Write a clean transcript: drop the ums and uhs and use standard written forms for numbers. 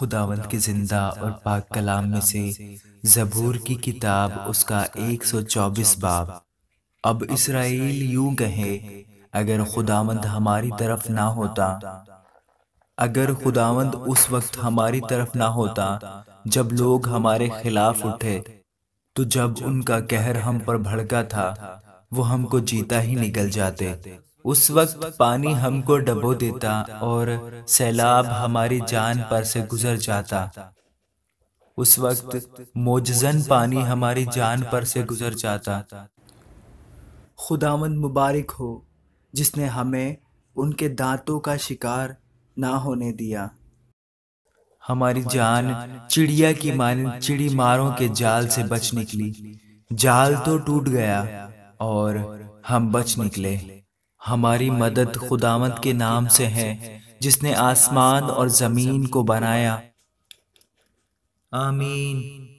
خداوند کے زندہ اور پاک کلام میں سے زبور کی کتاب اس کا 124 باب۔ اب اسرائیل یوں کہے، اگر خداوند ہماری طرف نہ ہوتا، اگر خداوند اس وقت ہماری طرف نہ ہوتا جب لوگ ہمارے خلاف اٹھے، تو جب ان کا قہر ہم پر بھڑکا تھا وہ ہم کو جیتا ہی نگل جاتے۔ اس وقت پانی ہم کو ڈبو دیتا اور سیلاب ہماری جان پر سے گزر جاتا۔ اس وقت موجزن پانی ہماری جان پر سے گزر جاتا۔ خداوند مبارک ہو جس نے ہمیں ان کے دانتوں کا شکار نہ ہونے دیا۔ ہماری جان چڑیا کی مانند چڑی ماروں کے جال سے بچ نکلی۔ جال تو ٹوٹ گیا اور ہم بچ نکلے۔ ہماری مدد خداوند کے نام سے ہے جس نے آسمان اور زمین کو بنایا۔ آمین۔